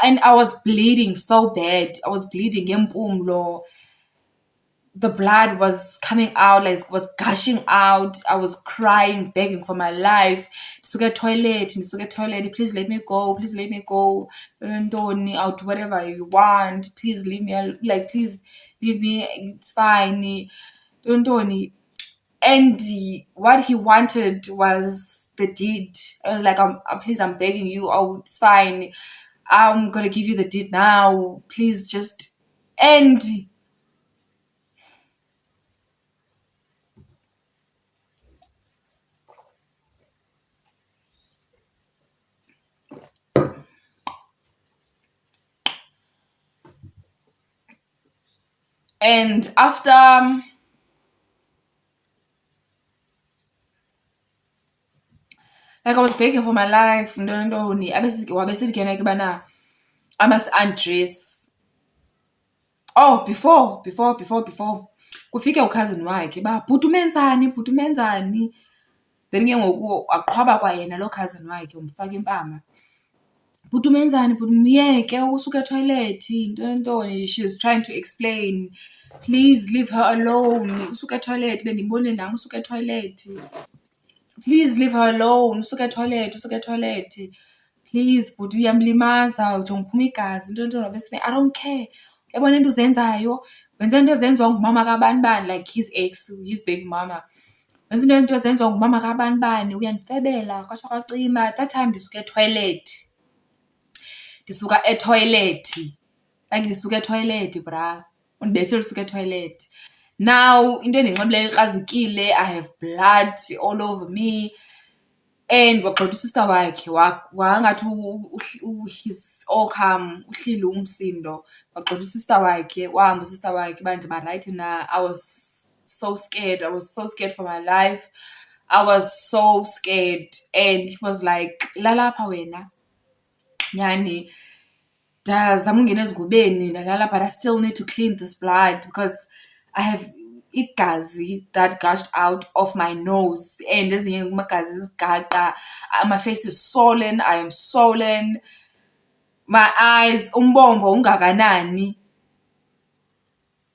and I was bleeding so bad. I was bleeding ngempumlo. The blood was coming out, like was gushing out. I was crying, begging for my life. Ndisuka toilet, please let me go, Ntoni, I'll do whatever you want, please leave me, like please leave me, it's fine, Ntoni. And what he wanted was the deed. I was like, please, I'm begging you, oh, it's fine, I'm gonna give you the deed now, please just end. And after like I was begging for my life, Ntoni, wabesithi ke bana I must undress. Oh, before kufike ukhazini wakhe bhuti umenzani. Then ke ngoku aqhwaba kwayena lo khazini wakhe umfaka impama. Bhuti umenzani, bhuti myeke usuka etoilet, Ntoni. She's trying to explain. Please leave her alone. Usuka etoilet, bendimbone nam usuka etoilet. Please leave her alone. Usuka etoilet. Please bhuti uyamlimaza, ujonga uphuma igazi, Ntoni. Wabesithi I don't care. Uyabona into uzenzayo, wenza into ezenziwa ngumama kabani, like his ex, his baby mama. Wenza into ezenziwa ngumama kabani, uyandifebela, kwatsho kwacima. That time ndisuka etoilet. Like ndisuka etoilet, bra. Undibethile usuka etoilet. Now into endinxibileyo ikrazukile, I have blood all over me. And wagxotha usista wakhe wangathi he's all calm, uhlile umsindo. Wagxotha usista wakhe, wahamba usista wakhe uba ndibarayithi na. I was so scared. I was so scared for my life. I was so scared. And he was like, lalapha wena, nyhani. Ndazama ungena ezigubeni, ndalala, but I still need to clean this blood because I have igazi that gushed out of my nose. And ezinye amagazi zigaqa. My face is swollen. I am swollen. My eyes, umbombo ungakanani.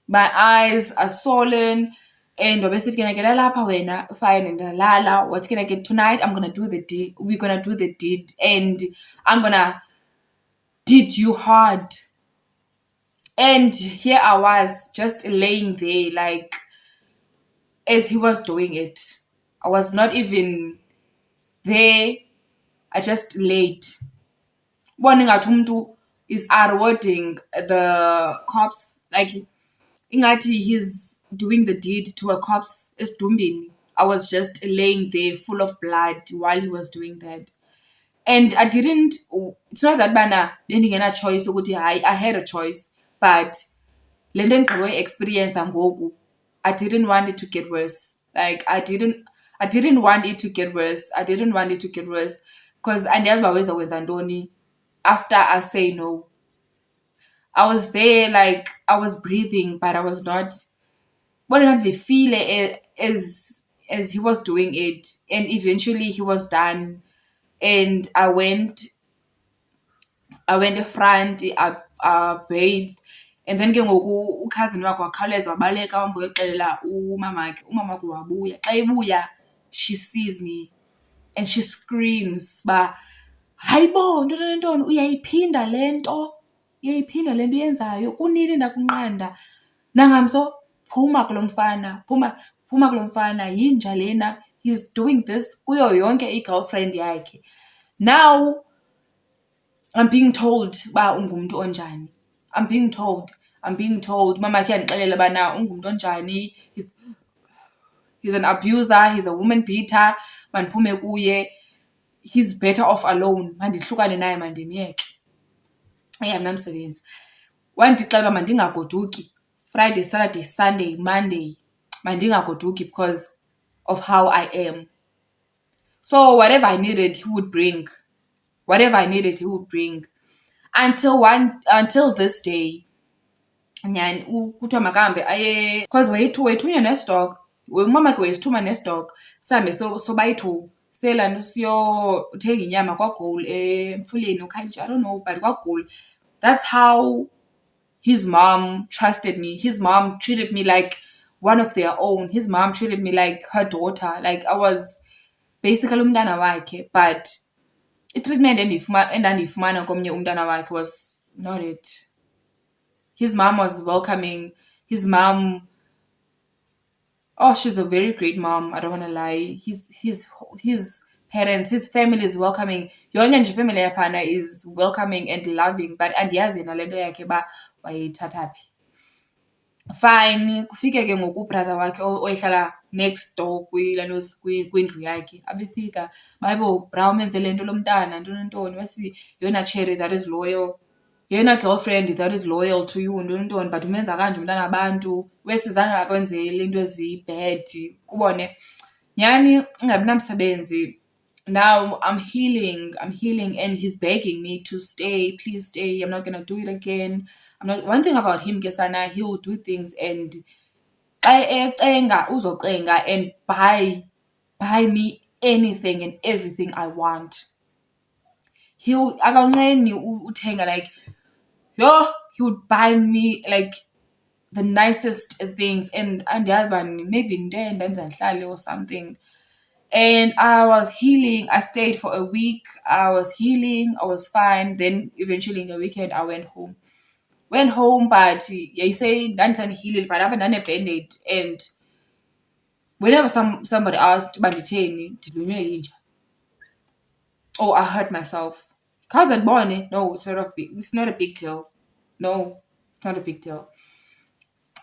My eyes are swollen. And wabesithi ke nakela lapha wena, fine, ndalala. Wathi ke nakhe tonight I'm gonna do the deed. We're gonna do the deed. And I'm gonna deed you hard. And here I was just laying there, like as he was doing it. I was not even there. I just laid. Bona ingathi umuntu is rewarding the cops, like ingathi he's doing the deed to a corpse esidumbini. I was just laying there full of blood while he was doing that. And I didn't, it's not that bana bendingena choice ukuthi I had a choice, but le nto ndigqibe experience ngoku, I didn't want it to get worse. Like I didn't want it to get worse. Because andiyazi uba wezakwenza ntoni after I say no. I was there, like I was breathing, but I was not. What did I feel as he was doing it, and eventually he was done, and I went I went front, I bathed. And then ke ngoku ukhazini wakhe wakhawuleza wabaleka wahamba uyoxelela umamakhe. Umamakhe wabuya. Xa ebuya, she sees me and she screams uba, hayibo, ntoni, uyayiphinda le nto uyenzayo, kunini ndakunqanda. Nangamso, phuma kulo mfana, phuma kulo mfana, yinja lena, he's doing this kuyo yonke i-girlfriend yakhe. Now I'm being told uba ungumntu onjani. I'm being told. Umamakhe uyandixelela ubana ungumntu onjani, he's an abuser, he's a woman beater, mandiphume kuye, he's better off alone, mandihlukane naye, mandimyeke. Mnamsebenzi. Wandixelela uba mandingagoduki Friday, Saturday, Sunday, Monday, mandingagoduki because of how I am. So whatever I needed, he would bring. Until this day. Nyani kuthiwa makahambe aye, because wayethunywa nestock. Umamakhe wayesithuma nestock. Sihambe sobayi-2 siyela nto siyothenga inyama kwaGoli eMfuleni Khayelitsha, I don't know, but kwaGoli. That's how his mom trusted me. His mom treated me like one of their own. His mom treated me like her daughter. Like I was basically umntana wakhe, but i-treatment endandiyifumana komnye umntana wakhe was not it. His mom was welcoming. His mom, she's a very great mom. I don't want to lie. His parents, his family is welcoming. Yonke nje family yaphana is welcoming and loving. But andiyazi yena le nto yakhe uba wayithatha phi. Fine, kufike ke ngoku ubrother wakhe oyehlala next door kwindlu yakhe. Abefika, bayibo, bra, umenze le nto lo mntana, ntoni. Wesi, yona Cherry that is loyal. Yena girlfriend that is loyal to you, ntoni, but umenza kanje umntana abantu. Wesi zange akwenzele into ezi-bad, kubone. Nyani ungabi namsebenzi. Now I'm healing and he's begging me to stay. Please stay. I'm not going to do it again. One thing about him, Kesana, he will do things and uzocenga and buy me anything and everything I want. Akanceni uthenga, like, he would buy me like the nicest things, and maybe ndenza ndihlale or something. And I was healing. I stayed for a week. I was healing. I was fine. Then eventually in the weekend, I went home. But you say healing, but I have a band-aid. And whenever somebody asked, oh, I hurt myself. Cousin Bonnie, no, it's not a big deal. No, it's not a big deal.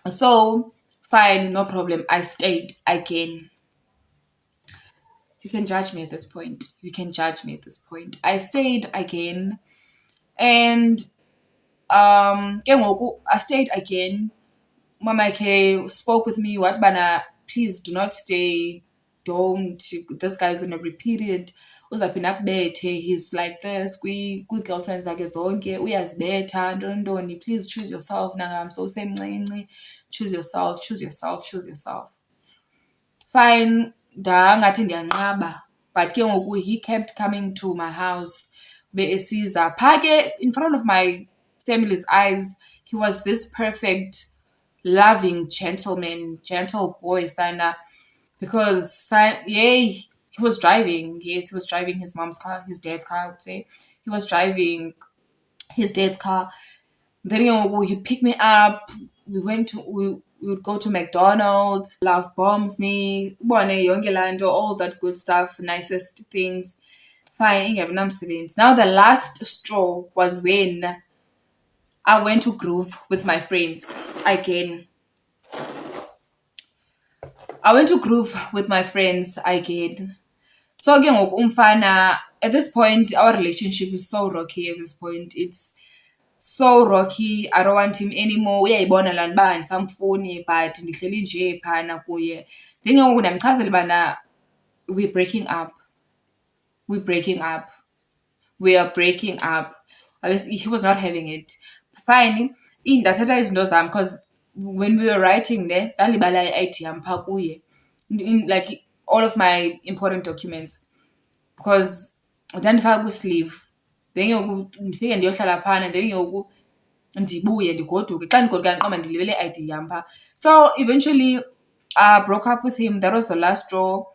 So fine, no problem. I stayed again. You can judge me at this point. I stayed again. And I stayed again. Mamakhe spoke with me, what bana, please do not stay. Don't. This guy is gonna repeat it. Uzaphinda akubethe. He's like this. Kwi-girlfriends zakhe zonke uyazibetha, ntoni. Please choose yourself. Nangamso usemncinci. Choose yourself. Fine. Ngathi ndiyanqaba, but ke ngoku he kept coming to my house esiza phaa ke in front of my family's eyes. He was this perfect, loving gentleman, gentle boy sana, because he was driving. Yes, he was driving his mom's car, his dad's car, I would say. He was driving his dad's car. Then he picked me up. We would go to McDonald's. Love bombs me. All that good stuff, nicest things. Fine, now the last straw was when I went to Groove with my friends again. So again, umfana, at this point, our relationship is so rocky. At this point, it's so rocky. I don't want him anymore. Uyayibona laa nto uba andisamfuni, but ndihleli nje phana kuye. Then ngoku ndamchazela ubana we're breaking up. We are breaking up. He was not having it. Fine. Ndathatha izinto zam, because when we were writing there, ndalibala i-ID yam phaa kuye. Like all of my important documents, because ndandifaka kwi-sleeve. then ke ngoku ndifike ndiyohlala phana, then ke ngoku ndibuye ndigoduke. Xa ndigoduka ndiqonda ndilibele i-ID yam phaa. So eventually I broke up with him. That was the last straw.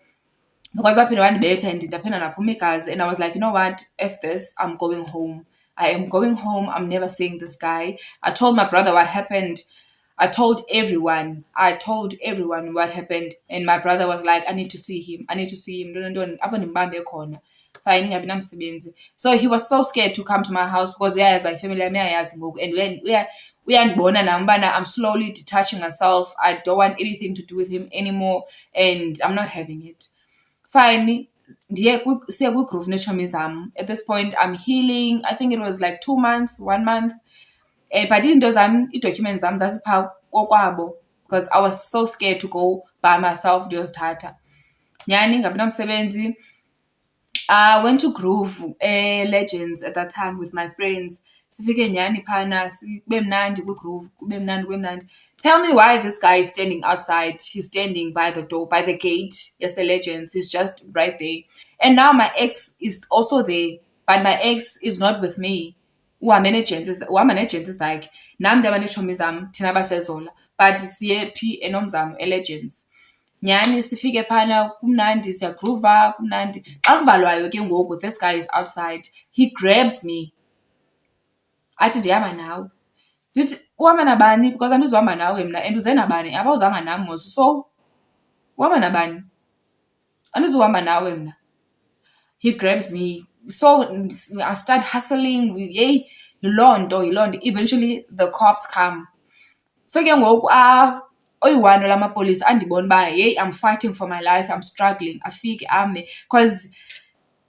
Because waphinda wandibetha and ndaphinda ndaphuma igazi, and I was like, you know what, F this, I'm going home. I am going home. I'm never seeing this guy. I told my brother what happened. I told everyone what happened, and my brother was like, I need to see him. I need to see him. Apho ndimbambe khona. Fine, ingabi namsebenzi. So he was so scared to come to my house because uyayazi my family yami iyayazi ngoku, and uyandibona nam ubana I'm slowly detaching myself. I don't want anything to do with him anymore, and I'm not having it. Fine, siye kwi-groove neetshomi zam. At this point I'm healing. I think it was like 2 months, 1 month. But izinto zam, ii-documents zam zaziphaa kokwabo because I was so scared to go by myself ndiyozithatha. Nyhani ngabi namsebenzi. I went to Groove Legends at that time with my friends. Sifike nyhani phana, kube mnandi kwi-Groove, kube mnandi. Tell me why this guy is standing outside. He's standing by the door, by the gate. Yes, the Legends. He's just right there. And now my ex is also there, but my ex is not with me. Uhamba ne-agents is like, nam ndihamba neetshomi zam, thina basezola, but siye phi enomzamo e-Legends. Nyhani sifike phana kumnandi, siyagrova kumnandi. Xa kuvalwayo ke ngoku, this guy is outside. He grabs me. Athi ndihamba nawe. Ndithi uhamba nabani? Because andizuhamba nawe mna, and uze nabani? Abawuzanga nam mos. So uhamba nabani? Andizuhamba nawe mna. He grabs me. So I start hustling. Yey, yiloo nto. Eventually the cops come. So ke ngoku oyi-one lamapolisa andibona uba yeyi, I'm fighting for my life, I'm struggling, afike ame. Because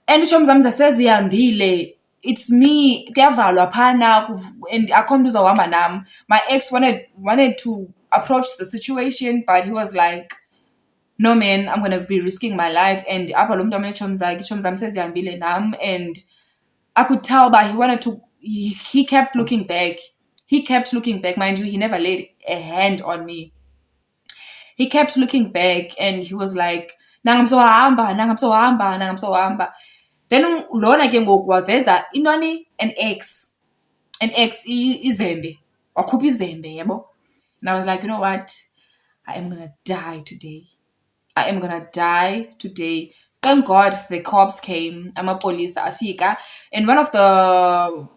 and ishomi zam zasezihambile. It's me, kuyavalwa phana, and akho mntu uzawuhamba nam. My ex wanted to approach the situation, but he was like, no man, I'm going to be risking my life. And apha lo mntu itshomi zam sezihambile nam, and I could tell, but he wanted to, he kept looking back. Mind you, he never laid a hand on me. He kept looking back and he was like, nangam sohamba. Then lona ke ngoku waveza intoni, an ex izembe, wakhupha izembe, yabo. And I was like, you know what, I am gonna die today. Thank God the cops came, amapolisa afika, and one of the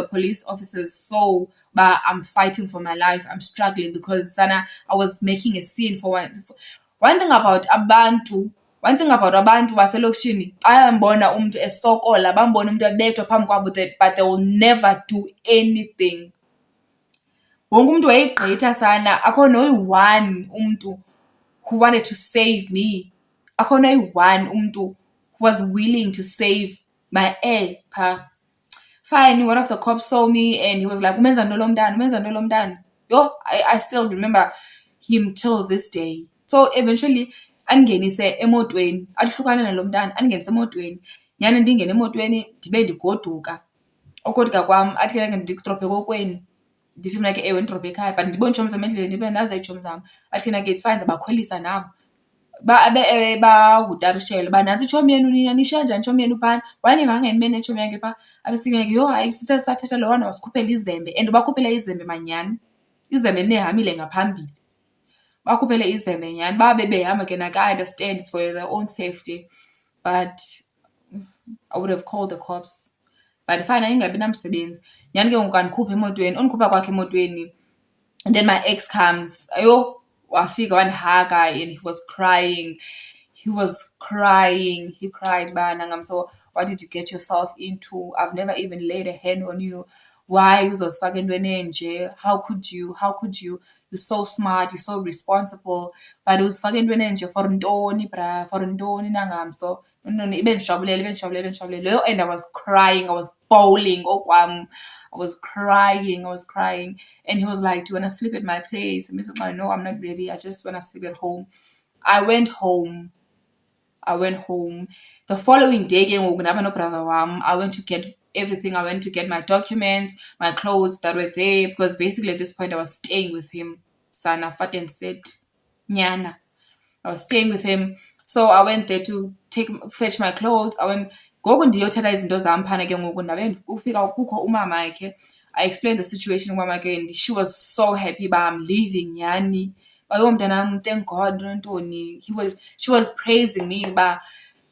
police officers saw that I'm fighting for my life, I'm struggling, because sana I was making a scene for one thing about abantu baselokishini, bayambona umntu esokola, bambona umntu ebethwa phambi kwabo, but they will never do anything. Wonke umntu wayegqitha sana, akho noyi-one umntu who wanted to save me. Akho noyi-one umntu who was willing to save my pha. Fine, one of the cops saw me and he was like, umenza ntoni lo mntana. Yo, I still remember him till this day. So eventually andingenise emotweni, ahlukane nalo mntana, andingenise emotweni. Nyhani ndingene emotweni ndibe ndigoduka. Ugoduka kwam athi ke ndikudrophe kokweni. Ndithi mna ke ewe ndidrophe ekhaya, but ndibona itshomi zam endleleni, ndibe ndaza itshomi zam. Athi ke it's fine, zabakhwelisa nabo. Bawutarishela uba nantsi itshomi yenu nina, nishiya njani itshomi yenu phana, why ningangeni itshomi yakhe phaa. Abesinke yo, hayi sithe sathetha lo wana wasikhuphela izembe, and ubakhuphele izembe manyhani. Izembe nehamile ngaphambili. Bakhuphele izembe nyhani, babe behamba ke naka, I understand it's for their own safety, but I would have called the cops. But fine, ingabi namsebenzi. Nyhani ke ngoku andikhuphe emotweni, undikhupha kwakhe emotweni, and then my ex comes. Ayo, wafika wandihaka, and he was crying. He cried, bana, so what did you get yourself into? I've never even laid a hand on you. Why uzosifaka entweni enje? How could you? You're so smart, you're so responsible, but uzifaka entweni enje for ntoni, bra? For ntoni nangam? So ibe ndijabulele. And I was crying, I was bawling okwam. I was crying. And he was like, do you want to sleep at my place? And I said, no, I'm not ready. I just want to sleep at home. I went home. The following day, I went to get everything. I went to get my documents, my clothes that were there, because basically at this point I was staying with him. Sana, fat and sit. Nyana. I was staying with him. So I went there to fetch my clothes. I went Ngoku ndiyothetha izinto zam phana ke ngoku ndabe kufika kukho umama yakhe. I explained the situation kumama yakhe and she was so happy uba I'm leaving nyhani. Yho mntanam, thank God, ntoni. She was praising me uba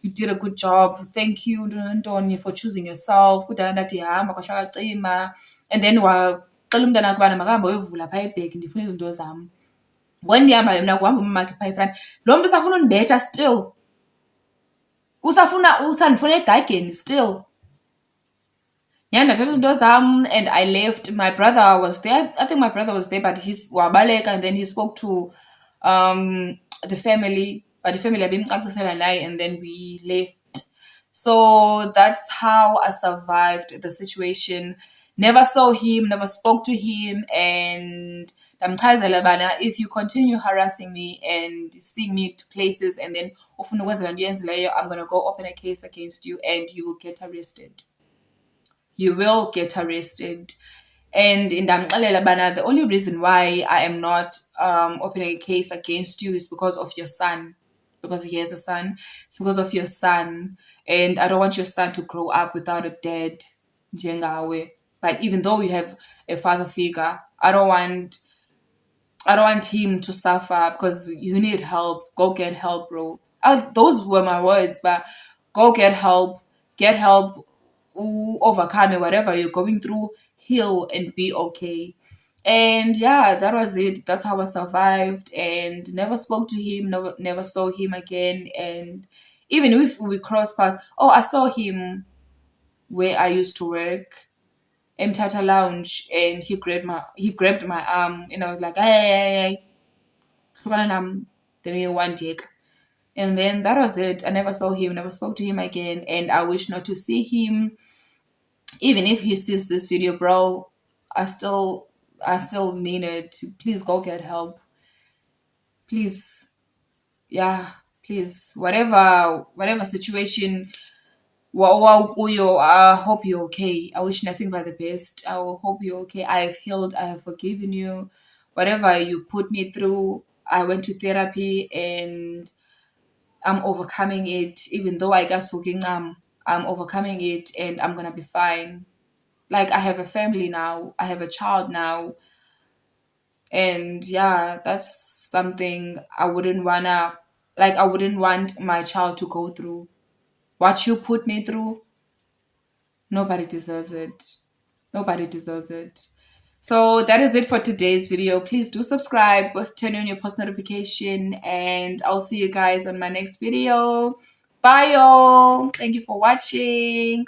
you did a good job, thank you ntoni for choosing yourself. Kudala ndathi hamba kwaShaka Cima. And then waxela umntana wakhe ubana makahambe uyovula phaa ibhegi ndifuna izinto zam. When ndihambayo mna kuhamba umama wakhe phaa efront, lo mntu usafuna undibetha still. Usandifuna egageni still. Yeah, ndathatha izinto zam and I left. My brother was there. I think my brother was there, but wabaleka and then he spoke to the family. But the family abimcacisela naye and then we left. So that's how I survived the situation. Never saw him, never spoke to him, and ndamchazela bana if you continue harassing me and seeing me to places and then ufuna ukwenza le nto uyenzileyo, I'm going to go open a case against you and you will get arrested. You will get arrested. And in ndamxelela bana the only reason why I am not opening a case against you is because of your son. Because he has a son. It's because of your son. And I don't want your son to grow up without a dad. Njengawe. But even though you have a father figure, I don't want him to suffer because you need help. Go get help, bro. Those were my words, but go get help. Get help. Overcome it, whatever you're going through, heal and be okay. And yeah, that was it. That's how I survived and never spoke to him, never saw him again. And even if we crossed paths, I saw him where I used to work, Mtata Lounge, and he grabbed my arm and I was like, hey. And then that was it. I never saw him, never spoke to him again, and I wish not to see him. Even if he sees this video, bro, I still mean it. Please go get help. Please. Yeah, please. Whatever situation, I hope you're okay. I wish nothing but the best. I will hope you're okay. I have healed. I have forgiven you. Whatever you put me through, I went to therapy and I'm overcoming it. Even though I got sugingam, I'm overcoming it and I'm gonna be fine. Like I have a family now. I have a child now. And yeah, that's something I wouldn't want my child to go through. What you put me through, nobody deserves it. Nobody deserves it. So that is it for today's video. Please do subscribe, turn on your post notification, and I'll see you guys on my next video. Bye, y'all. Thank you for watching.